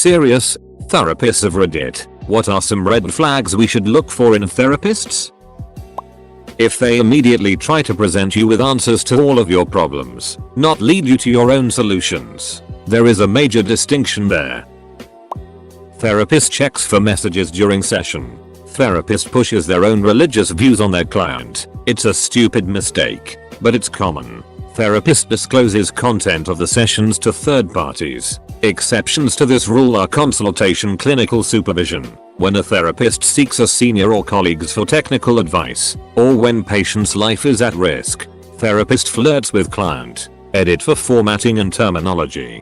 Serious, therapists of Reddit, what are some red flags we should look for in therapists? If they immediately try to present you with answers to all of your problems, not lead you to your own solutions, there is a major distinction there. Therapist checks for messages during session. Therapist pushes their own religious views on their client. It's a stupid mistake, but it's common. Therapist discloses content of the sessions to third parties. Exceptions to this rule are consultation, clinical supervision, when a therapist seeks a senior or colleagues for technical advice, or when patient's life is at risk. Therapist flirts with client. Edit for formatting and terminology.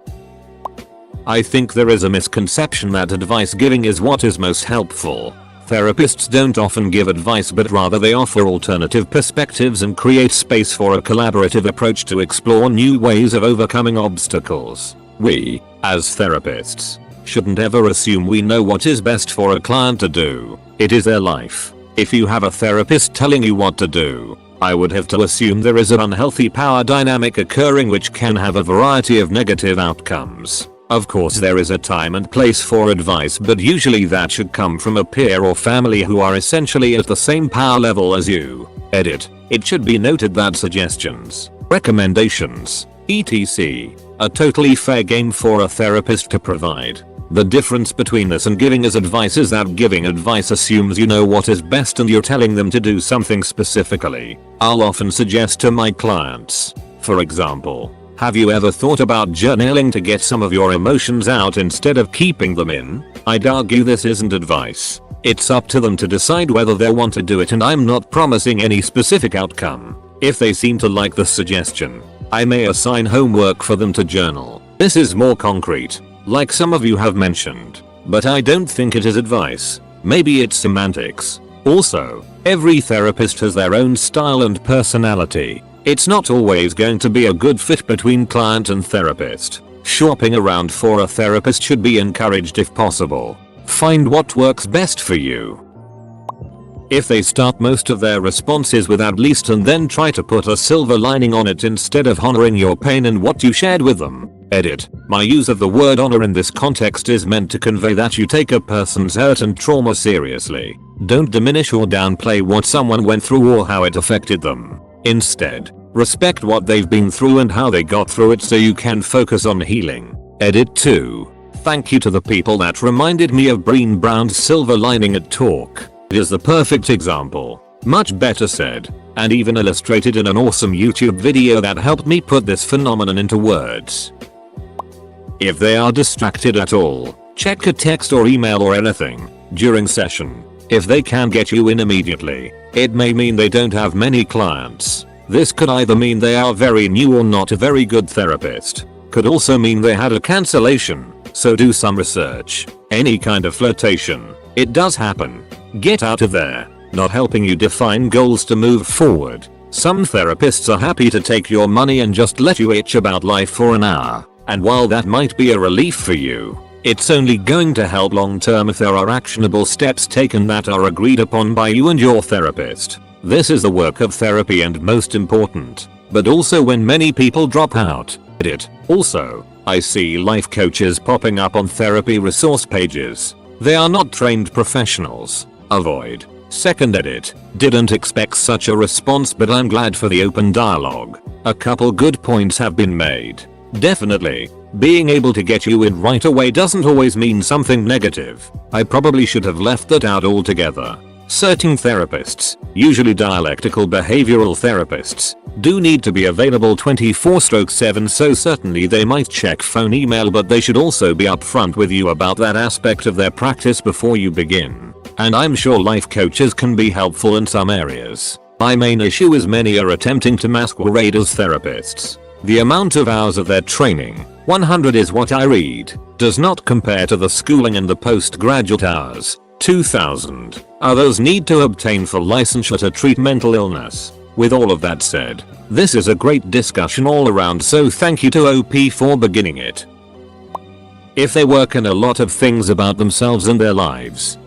I think there is a misconception that advice giving is what is most helpful. Therapists don't often give advice, but rather they offer alternative perspectives and create space for a collaborative approach to explore new ways of overcoming obstacles. We, as therapists, shouldn't ever assume we know what is best for a client to do. It is their life. If you have a therapist telling you what to do, I would have to assume there is an unhealthy power dynamic occurring which can have a variety of negative outcomes. Of course there is a time and place for advice, but usually that should come from a peer or family who are essentially at the same power level as you. Edit. It should be noted that suggestions, recommendations, etc. are totally fair game for a therapist to provide. The difference between this and giving as advice is that giving advice assumes you know what is best and you're telling them to do something specifically. I'll often suggest to my clients, for example, have you ever thought about journaling to get some of your emotions out instead of keeping them in? I'd argue this isn't advice. It's up to them to decide whether they want to do it, and I'm not promising any specific outcome. If they seem to like the suggestion, I may assign homework for them to journal. This is more concrete, like some of you have mentioned, but I don't think it is advice. Maybe it's semantics. Also, every therapist has their own style and personality. It's not always going to be a good fit between client and therapist. Shopping around for a therapist should be encouraged if possible. Find what works best for you. If they start most of their responses with "at least" and then try to put a silver lining on it instead of honoring your pain and what you shared with them. Edit. My use of the word honor in this context is meant to convey that you take a person's hurt and trauma seriously. Don't diminish or downplay what someone went through or how it affected them. Instead, respect what they've been through and how they got through it so you can focus on healing. Edit 2. Thank you to the people that reminded me of Brené Brown's silver lining at talk. It is the perfect example. Much better said, and even illustrated in an awesome YouTube video that helped me put this phenomenon into words. If they are distracted at all, check a text or email or anything during session. If they can get you in immediately, it may mean they don't have many clients. This could either mean they are very new or not a very good therapist. Could also mean they had a cancellation, so do some research. Any kind of flirtation, it does happen. Get out of there. Not helping you define goals to move forward. Some therapists are happy to take your money and just let you itch about life for an hour. And while that might be a relief for you, it's only going to help long term if there are actionable steps taken that are agreed upon by you and your therapist. This is the work of therapy and most important, but also when many people drop out. Edit. Also, I see life coaches popping up on therapy resource pages. They are not trained professionals. Avoid. Second edit. Didn't expect such a response, but I'm glad for the open dialogue. A couple good points have been made. Definitely, being able to get you in right away doesn't always mean something negative. I probably should have left that out altogether. Certain therapists, usually dialectical behavioral therapists, do need to be available 24/7, so certainly they might check phone email, but they should also be upfront with you about that aspect of their practice before you begin. And I'm sure life coaches can be helpful in some areas. My main issue is many are attempting to masquerade as therapists. The amount of hours of their training, 100 is what I read, does not compare to the schooling and the postgraduate hours, 2000, others need to obtain for licensure to treat mental illness. With all of that said, this is a great discussion all around, so thank you to OP for beginning it. If they work in a lot of things about themselves and their lives.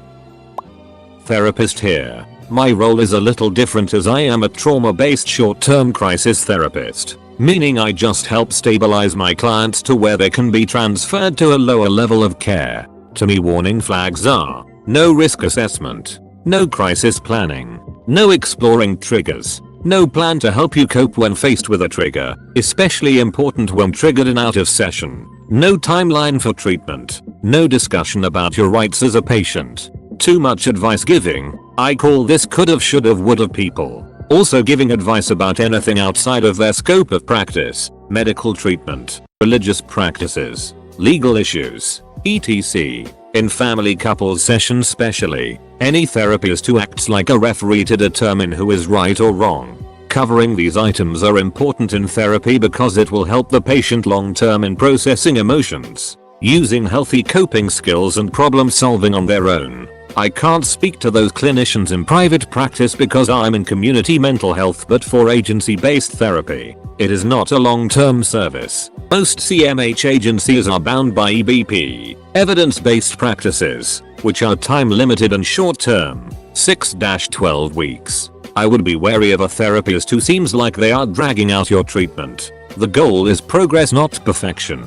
Therapist here. My role is a little different as I am a trauma-based short-term crisis therapist. meaning I just help stabilize my clients to where they can be transferred to a lower level of care. To me, warning flags are no risk assessment, no crisis planning, no exploring triggers, no plan to help you cope when faced with a trigger, especially important when triggered and out of session, no timeline for treatment, no discussion about your rights as a patient, too much advice giving. I call this could've, should've, would've people. Also giving advice about anything outside of their scope of practice, medical treatment, religious practices, legal issues, etc. In family couples sessions especially, any therapist who acts like a referee to determine who is right or wrong. Covering these items are important in therapy because it will help the patient long term in processing emotions, using healthy coping skills and problem solving on their own. I can't speak to those clinicians in private practice because I'm in community mental health, but for agency-based therapy, it is not a long-term service. Most CMH agencies are bound by EBP, evidence-based practices, which are time-limited and short-term, 6-12 weeks. I would be wary of a therapist who seems like they are dragging out your treatment. The goal is progress, not perfection.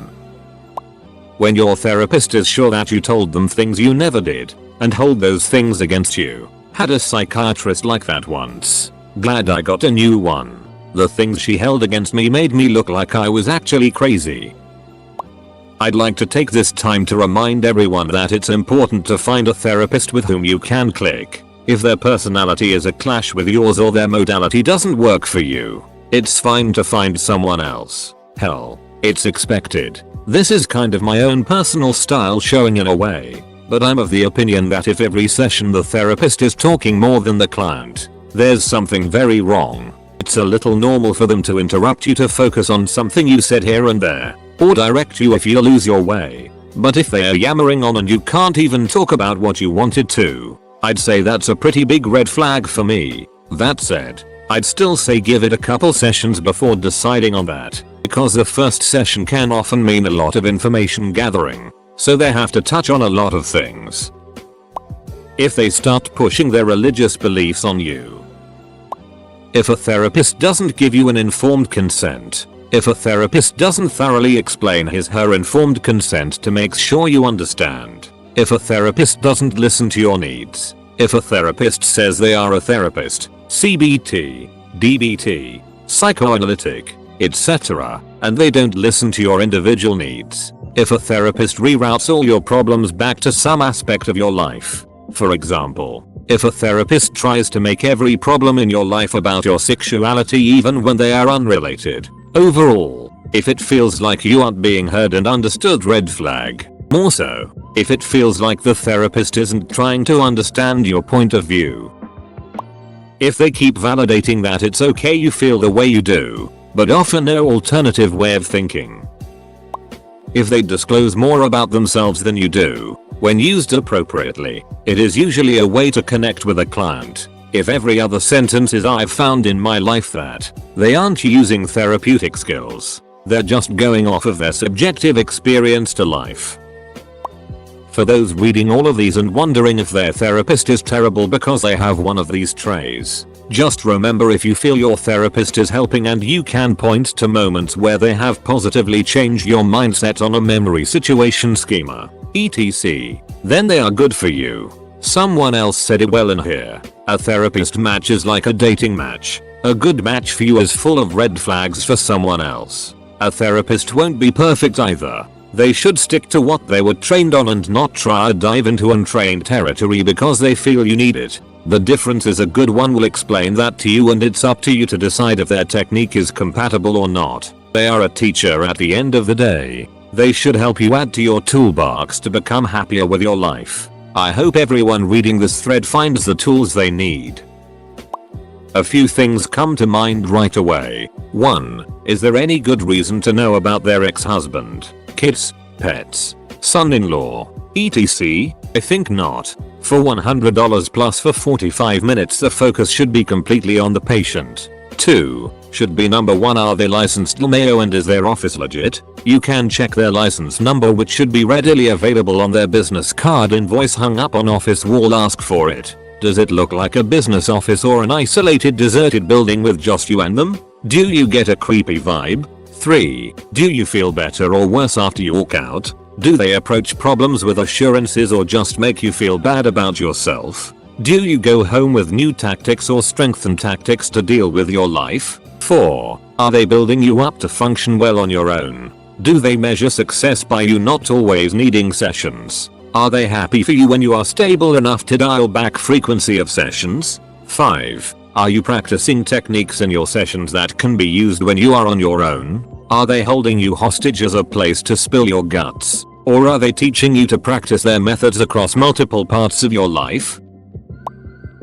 When your therapist is sure that you told them things you never did, and hold those things against you. Had a psychiatrist like that once. Glad I got a new one. The things she held against me made me look like I was actually crazy. I'd like to take this time to remind everyone that it's important to find a therapist with whom you can click. If their personality is a clash with yours or their modality doesn't work for you, it's fine to find someone else. Hell, it's expected. This is kind of my own personal style showing in a way. But I'm of the opinion that if every session the therapist is talking more than the client, there's something very wrong. It's a little normal for them to interrupt you to focus on something you said here and there, or direct you if you lose your way. But if they are yammering on and you can't even talk about what you wanted to, I'd say that's a pretty big red flag for me. That said, I'd still say give it a couple sessions before deciding on that, because the first session can often mean a lot of information gathering. So they have to touch on a lot of things. If they start pushing their religious beliefs on you. If a therapist doesn't give you an informed consent. If a therapist doesn't thoroughly explain his/her informed consent to make sure you understand. If a therapist doesn't listen to your needs. If a therapist says they are a therapist, CBT, DBT, psychoanalytic, etc., and they don't listen to your individual needs. If a therapist reroutes all your problems back to some aspect of your life. For example, if a therapist tries to make every problem in your life about your sexuality even when they are unrelated. Overall, if it feels like you aren't being heard and understood, red flag. More so, if it feels like the therapist isn't trying to understand your point of view. If they keep validating that it's okay you feel the way you do, but offer no alternative way of thinking. If they disclose more about themselves than you do, when used appropriately, it is usually a way to connect with a client. If every other sentence is I've found in my life that, they aren't using therapeutic skills. They're just going off of their subjective experience to life. For those reading all of these and wondering if their therapist is terrible because they have one of these traits, just remember, if you feel your therapist is helping and you can point to moments where they have positively changed your mindset on a memory, situation, schema, etc., then they are good for you. Someone else said it well in here. A therapist match is like a dating match. A good match for you is full of red flags for someone else. A therapist won't be perfect either. They should stick to what they were trained on and not try to dive into untrained territory because they feel you need it. The difference is a good one will explain that to you, and it's up to you to decide if their technique is compatible or not. They are a teacher at the end of the day. They should help you add to your toolbox to become happier with your life. I hope everyone reading this thread finds the tools they need. A few things come to mind right away. 1. Is there any good reason to know about their ex-husband, kids, pets, son-in-law, etc.? I think not. For $100 plus for 45 minutes the focus should be completely on the patient. 2. Should be number 1, are they licensed LMAO and is their office legit? You can check their license number, which should be readily available on their business card, invoice hung up on office wall, ask for it. Does it look like a business office or an isolated deserted building with just you and them? Do you get a creepy vibe? 3. Do you feel better or worse after you walk out? Do they approach problems with assurances or just make you feel bad about yourself? Do you go home with new tactics or strengthen tactics to deal with your life? 4. Are they building you up to function well on your own? Do they measure success by you not always needing sessions? Are they happy for you when you are stable enough to dial back frequency of sessions? 5. Are you practicing techniques in your sessions that can be used when you are on your own? Are they holding you hostage as a place to spill your guts? Or are they teaching you to practice their methods across multiple parts of your life?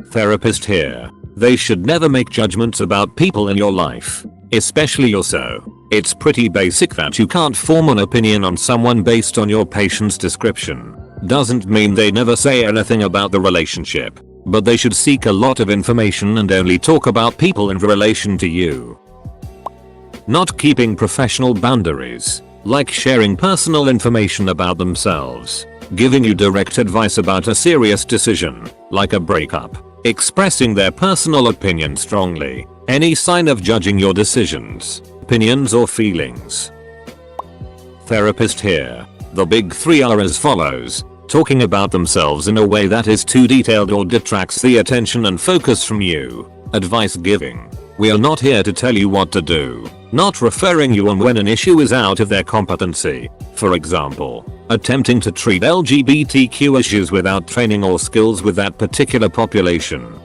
Therapist here. They should never make judgments about people in your life, especially yourself. It's pretty basic that you can't form an opinion on someone based on your patient's description. Doesn't mean they never say anything about the relationship, but they should seek a lot of information and only talk about people in relation to you. Not keeping professional boundaries, like sharing personal information about themselves, giving you direct advice about a serious decision, like a breakup, expressing their personal opinion strongly, any sign of judging your decisions, opinions or feelings. Therapist here. The big 3 are as follows. Talking about themselves in a way that is too detailed or detracts the attention and focus from you. Advice giving. We are not here to tell you what to do. Not referring you on when an issue is out of their competency. For example, attempting to treat LGBTQ issues without training or skills with that particular population.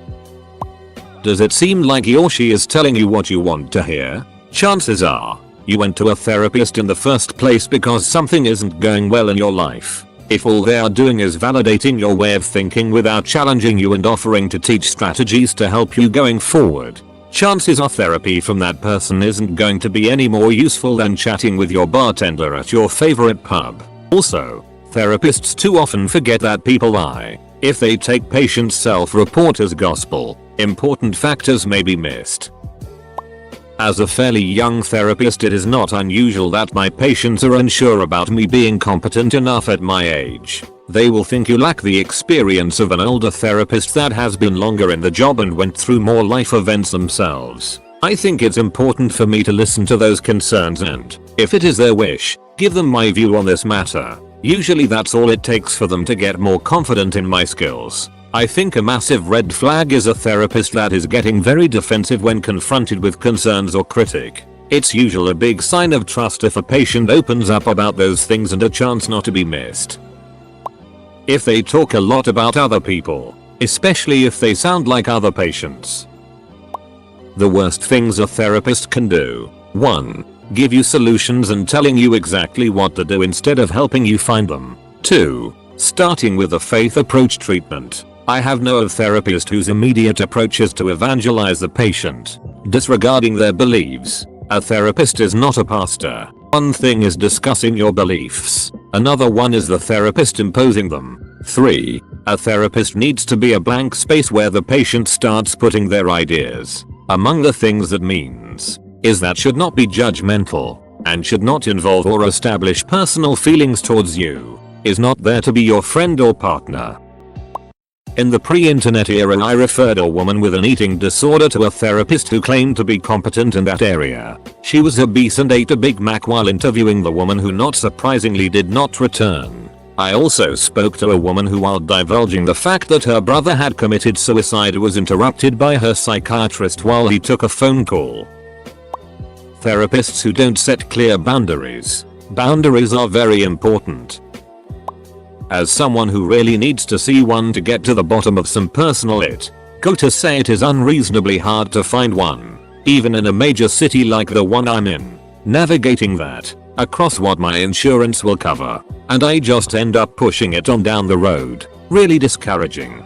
Does it seem like he or she is telling you what you want to hear? Chances are, you went to a therapist in the first place because something isn't going well in your life. If all they are doing is validating your way of thinking without challenging you and offering to teach strategies to help you going forward, chances are therapy from that person isn't going to be any more useful than chatting with your bartender at your favorite pub. Also, therapists too often forget that people lie. If they take patients' self-report as gospel, important factors may be missed. As a fairly young therapist, it is not unusual that my patients are unsure about me being competent enough at my age. They will think you lack the experience of an older therapist that has been longer in the job and went through more life events themselves. I think it's important for me to listen to those concerns and, if it is their wish, give them my view on this matter. Usually that's all it takes for them to get more confident in my skills. I think a massive red flag is a therapist that is getting very defensive when confronted with concerns or critique. It's usually a big sign of trust if a patient opens up about those things and a chance not to be missed. If they talk a lot about other people, especially if they sound like other patients. The worst things a therapist can do. 1. Give you solutions and telling you exactly what to do instead of helping you find them. 2. Starting with a faith approach treatment. I have known a therapist whose immediate approach is to evangelize the patient, disregarding their beliefs. A therapist is not a pastor. One thing is discussing your beliefs, another one is the therapist imposing them. 3. A therapist needs to be a blank space where the patient starts putting their ideas. Among the things that means is that should not be judgmental and should not involve or establish personal feelings towards you. Is not there to be your friend or partner. In the pre-internet era, I referred a woman with an eating disorder to a therapist who claimed to be competent in that area. She was obese and ate a Big Mac while interviewing the woman, who not surprisingly did not return. I also spoke to a woman who, while divulging the fact that her brother had committed suicide, was interrupted by her psychiatrist while he took a phone call. Therapists who don't set clear boundaries. Boundaries are very important. As someone who really needs to see one to get to the bottom of some personal go to say it is unreasonably hard to find one, even in a major city like the one I'm in. Navigating that, across what my insurance will cover, and I just end up pushing it on down the road, really discouraging.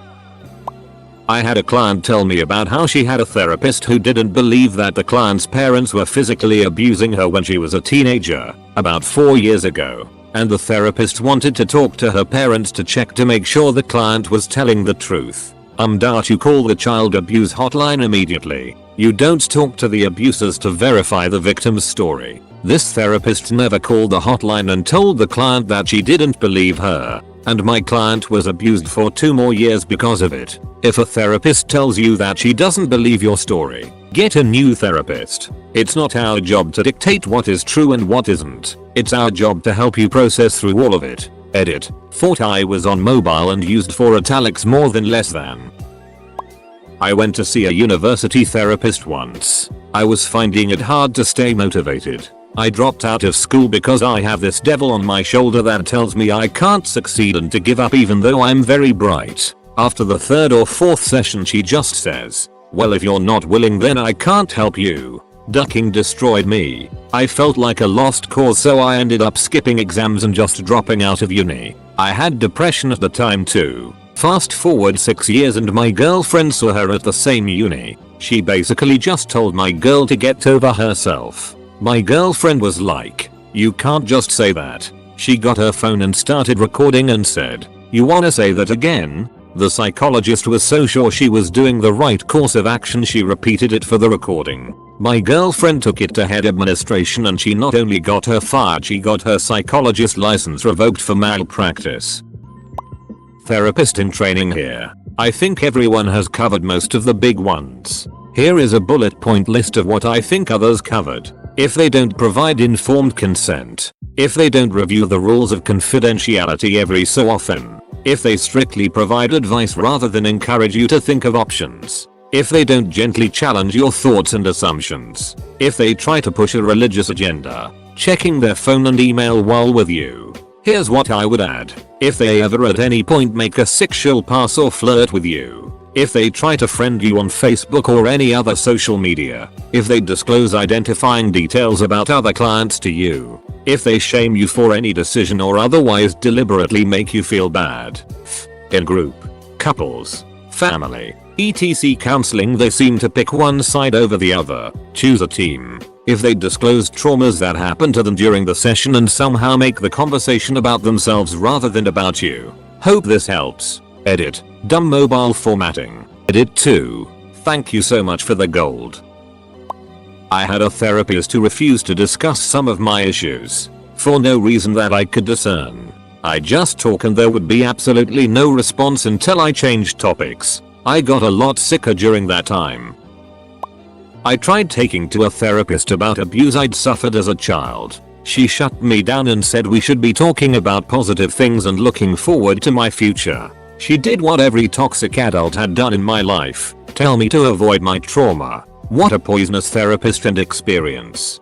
I had a client tell me about how she had a therapist who didn't believe that the client's parents were physically abusing her when she was a teenager, about 4 years ago. And the therapist wanted to talk to her parents to check to make sure the client was telling the truth. You call the child abuse hotline immediately. You don't talk to the abusers to verify the victim's story. This therapist never called the hotline and told the client that she didn't believe her. and my client was abused for 2 more years because of it. If a therapist tells you that she doesn't believe your story, get a new therapist. It's not our job to dictate what is true and what isn't. It's our job to help you process through all of it. Edit. Thought I was on mobile and used for italics more than less than. I went to see a university therapist once. I was finding it hard to stay motivated. I dropped out of school because I have this devil on my shoulder that tells me I can't succeed and to give up even though I'm very bright. After the 3rd or 4th session she just says, "Well, if you're not willing then I can't help you." Ducking destroyed me. I felt like a lost cause, so I ended up skipping exams and just dropping out of uni. I had depression at the time too. Fast forward 6 years and my girlfriend saw her at the same uni. She basically just told my girl to get over herself. My girlfriend was like, "You can't just say that." She got her phone and started recording and said, "You wanna say that again?" The psychologist was so sure she was doing the right course of action she repeated it for the recording. My girlfriend took it to head administration and she not only got her fired, she got her psychologist license revoked for malpractice. Therapist in training here. I think everyone has covered most of the big ones. Here is a bullet point list of what I think others covered. If they don't provide informed consent. If they don't review the rules of confidentiality every so often. If they strictly provide advice rather than encourage you to think of options. If they don't gently challenge your thoughts and assumptions. If they try to push a religious agenda. Checking their phone and email while with you. Here's what I would add. If they ever at any point make a sexual pass or flirt with you. If they try to friend you on Facebook or any other social media. If they disclose identifying details about other clients to you. If they shame you for any decision or otherwise deliberately make you feel bad. In group, couples, family, etc. counseling, they seem to pick one side over the other. Choose a team. If they disclose traumas that happened to them during the session and somehow make the conversation about themselves rather than about you. Hope this helps. Edit. Dumb mobile formatting. Edit 2. Thank you so much for the gold. I had a therapist who refused to discuss some of my issues. For no reason that I could discern. I just talk and there would be absolutely no response until I changed topics. I got a lot sicker during that time. I tried taking to a therapist about abuse I'd suffered as a child. She shut me down and said we should be talking about positive things and looking forward to my future. She did what every toxic adult had done in my life. Tell me to avoid my trauma. What a poisonous therapist and experience.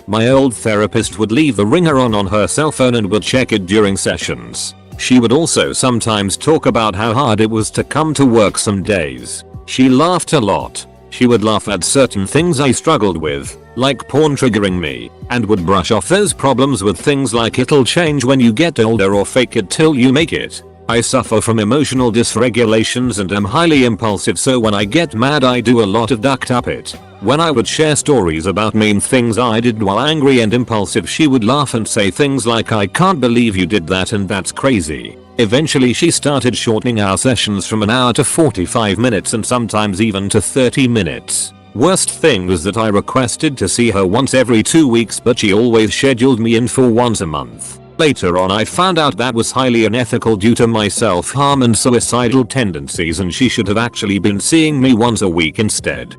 My old therapist would leave the ringer on her cell phone and would check it during sessions. She would also sometimes talk about how hard it was to come to work some days. She laughed a lot. She would laugh at certain things I struggled with, like porn triggering me, and would brush off those problems with things like it'll change when you get older or fake it till you make it. I suffer from emotional dysregulations and am highly impulsive, so when I get mad I do a lot of ducked up it. When I would share stories about mean things I did while angry and impulsive, she would laugh and say things like, "I can't believe you did that and that's crazy." Eventually she started shortening our sessions from an hour to 45 minutes and sometimes even to 30 minutes. Worst thing was that I requested to see her once every 2 weeks, but she always scheduled me in for once a month. Later on I found out that was highly unethical due to my self-harm and suicidal tendencies, and she should have actually been seeing me once a week instead.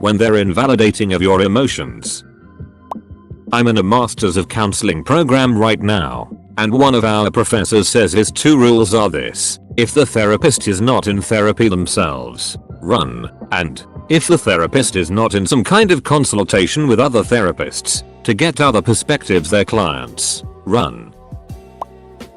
When they're invalidating of your emotions. I'm in a Masters of Counseling program right now, and one of our professors says his 2 rules are this: if the therapist is not in therapy themselves, run, and if the therapist is not in some kind of consultation with other therapists to get other perspectives their clients, run.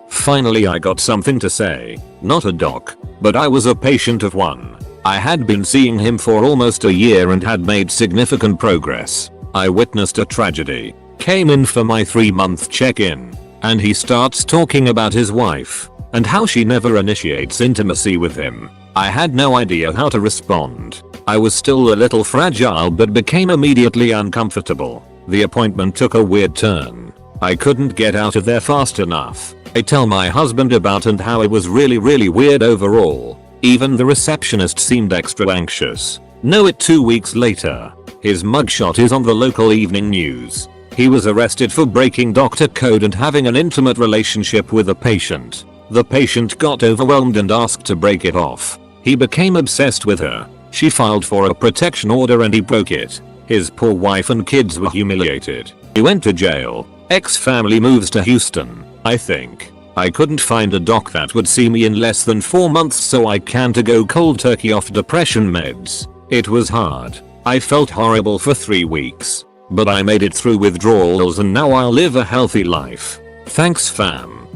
Finally I got something to say. Not a doc, but I was a patient of one. I had been seeing him for almost a year and had made significant progress. I witnessed a tragedy. Came in for my 3-month check-in, and he starts talking about his wife and how she never initiates intimacy with him. I had no idea how to respond. I was still a little fragile but became immediately uncomfortable. The appointment took a weird turn. I couldn't get out of there fast enough. I tell my husband about and how it was really weird overall. Even the receptionist seemed extra anxious. Know it 2 weeks later. His mugshot is on the local evening news. He was arrested for breaking doctor code and having an intimate relationship with a patient. The patient got overwhelmed and asked to break it off. He became obsessed with her. She filed for a protection order and he broke it. His poor wife and kids were humiliated. He went to jail. Ex-family moves to Houston, I think. I couldn't find a doc that would see me in less than 4 months, so I can to go cold turkey off depression meds. It was hard. I felt horrible for 3 weeks. But I made it through withdrawals and now I'll live a healthy life. Thanks fam.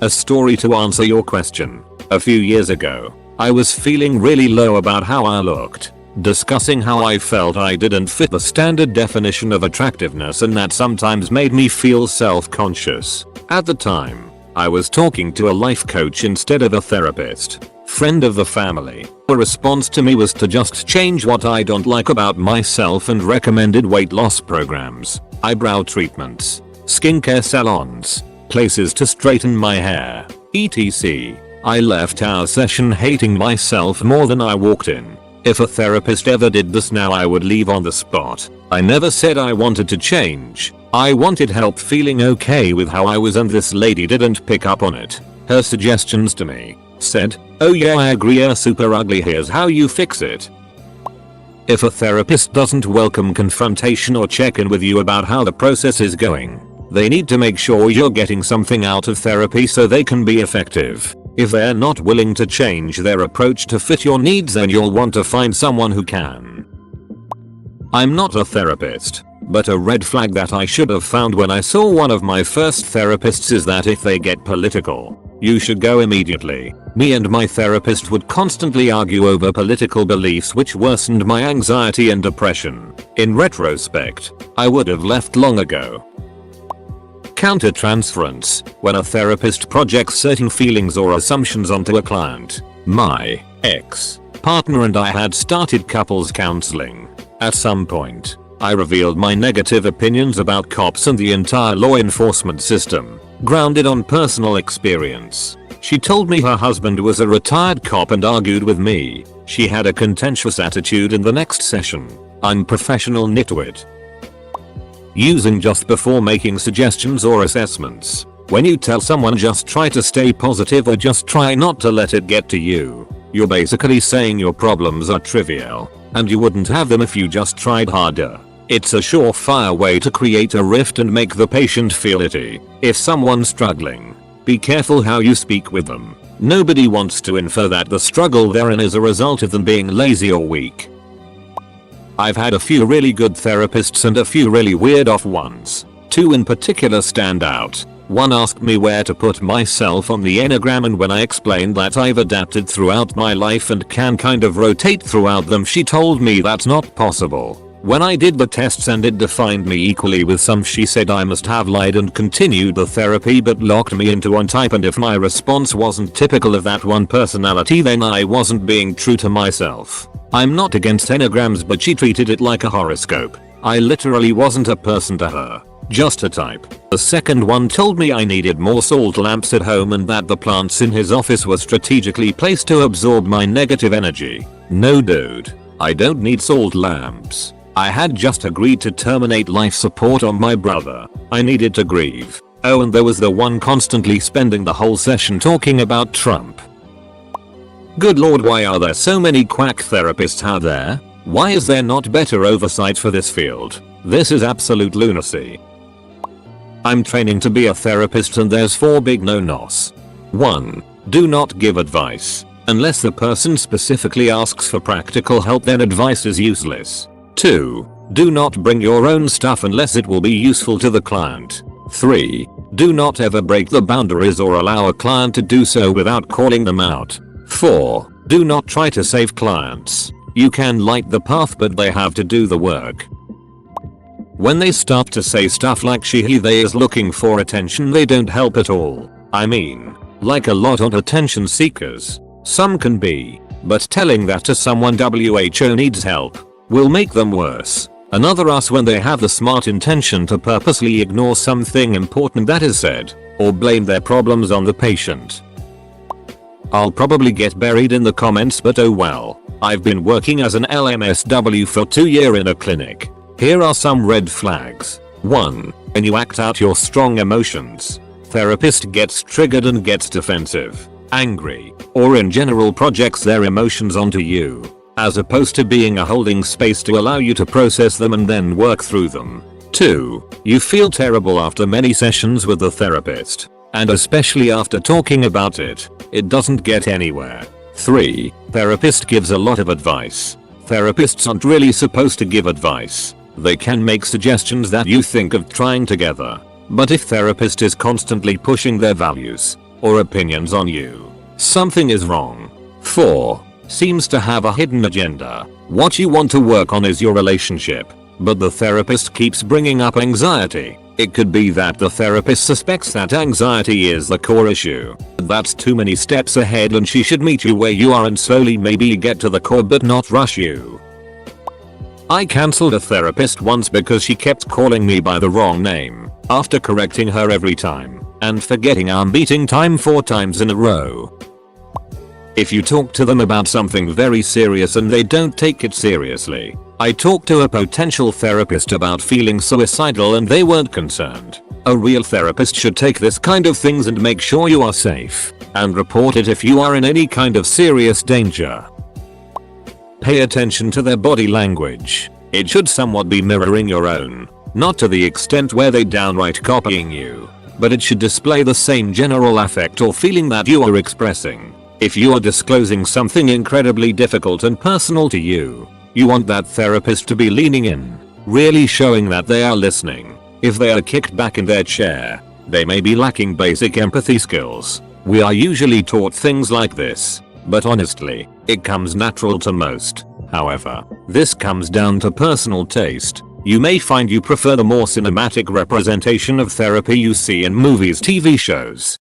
A story to answer your question. A few years ago, I was feeling really low about how I looked. Discussing how I felt I didn't fit the standard definition of attractiveness and that sometimes made me feel self-conscious. At the time, I was talking to a life coach instead of a therapist. Friend of the family. The response to me was to just change what I don't like about myself and recommended weight loss programs, eyebrow treatments, skincare salons, places to straighten my hair, etc. I left our session hating myself more than I walked in. If a therapist ever did this now I would leave on the spot. I never said I wanted to change. I wanted help feeling okay with how I was and this lady didn't pick up on it. Her suggestions to me said, "Oh yeah, I agree, you're super ugly, here's how you fix it." If a therapist doesn't welcome confrontation or check in with you about how the process is going, they need to make sure you're getting something out of therapy so they can be effective. If they're not willing to change their approach to fit your needs, then you'll want to find someone who can. I'm not a therapist, but a red flag that I should have found when I saw one of my first therapists is that if they get political, you should go immediately. Me and my therapist would constantly argue over political beliefs, which worsened my anxiety and depression. In retrospect, I would have left long ago. Countertransference, when a therapist projects certain feelings or assumptions onto a client. My ex-partner and I had started couples counseling. At some point, I revealed my negative opinions about cops and the entire law enforcement system, grounded on personal experience. She told me her husband was a retired cop and argued with me. She had a contentious attitude in the next session. Unprofessional nitwit. Using just before making suggestions or assessments. When you tell someone just try to stay positive or just try not to let it get to you, you're basically saying your problems are trivial, and you wouldn't have them if you just tried harder. It's a surefire way to create a rift and make the patient feel itty. If someone's struggling, be careful how you speak with them. Nobody wants to infer that the struggle therein is a result of them being lazy or weak. I've had a few really good therapists and a few really weird off ones. 2 in particular stand out. One asked me where to put myself on the Enneagram, and when I explained that I've adapted throughout my life and can kind of rotate throughout them, she told me that's not possible. When I did the tests and it defined me equally with some, she said I must have lied and continued the therapy but locked me into one type, and if my response wasn't typical of that one personality then I wasn't being true to myself. I'm not against enneagrams, but she treated it like a horoscope. I literally wasn't a person to her, just a type. The second one told me I needed more salt lamps at home and that the plants in his office were strategically placed to absorb my negative energy. No dude, I don't need salt lamps. I had just agreed to terminate life support on my brother. I needed to grieve. Oh, and there was the one constantly spending the whole session talking about Trump. Good lord, why are there so many quack therapists out there? Why is there not better oversight for this field? This is absolute lunacy. I'm training to be a therapist and there's 4 big no-nos. 1. Do not give advice. Unless the person specifically asks for practical help, then advice is useless. 2. Do not bring your own stuff unless it will be useful to the client. 3. Do not ever break the boundaries or allow a client to do so without calling them out. 4. Do not try to save clients. You can light the path, but they have to do the work. When they start to say stuff like she, he, they is looking for attention, they don't help at all. I mean, like a lot of attention seekers. Some can be, but telling that to someone WHO needs help will make them worse. Another us when they have the smart intention to purposely ignore something important that is said, or blame their problems on the patient. I'll probably get buried in the comments, but oh well. I've been working as an LMSW for 2 years in a clinic. Here are some red flags. 1. When you act out your strong emotions. Therapist gets triggered and gets defensive, angry, or in general projects their emotions onto you, as opposed to being a holding space to allow you to process them and then work through them. 2. You feel terrible after many sessions with the therapist, and especially after talking about it, it doesn't get anywhere. 3. Therapist gives a lot of advice. Therapists aren't really supposed to give advice. They can make suggestions that you think of trying together. But if therapist is constantly pushing their values or opinions on you, something is wrong. 4. Seems to have a hidden agenda. What you want to work on is your relationship, but the therapist keeps bringing up anxiety. It could be that the therapist suspects that anxiety is the core issue. That's too many steps ahead and she should meet you where you are and slowly maybe get to the core but not rush you. I cancelled a therapist once because she kept calling me by the wrong name, after correcting her every time, and forgetting our meeting time 4 times in a row. If you talk to them about something very serious and they don't take it seriously. I talked to a potential therapist about feeling suicidal and they weren't concerned. A real therapist should take this kind of things and make sure you are safe, and report it if you are in any kind of serious danger. Pay attention to their body language. It should somewhat be mirroring your own, not to the extent where they downright copying you, but it should display the same general affect or feeling that you are expressing. If you are disclosing something incredibly difficult and personal to you, you want that therapist to be leaning in, really showing that they are listening. If they are kicked back in their chair, they may be lacking basic empathy skills. We are usually taught things like this, but honestly, it comes natural to most. However, this comes down to personal taste. You may find you prefer the more cinematic representation of therapy you see in movies, TV shows,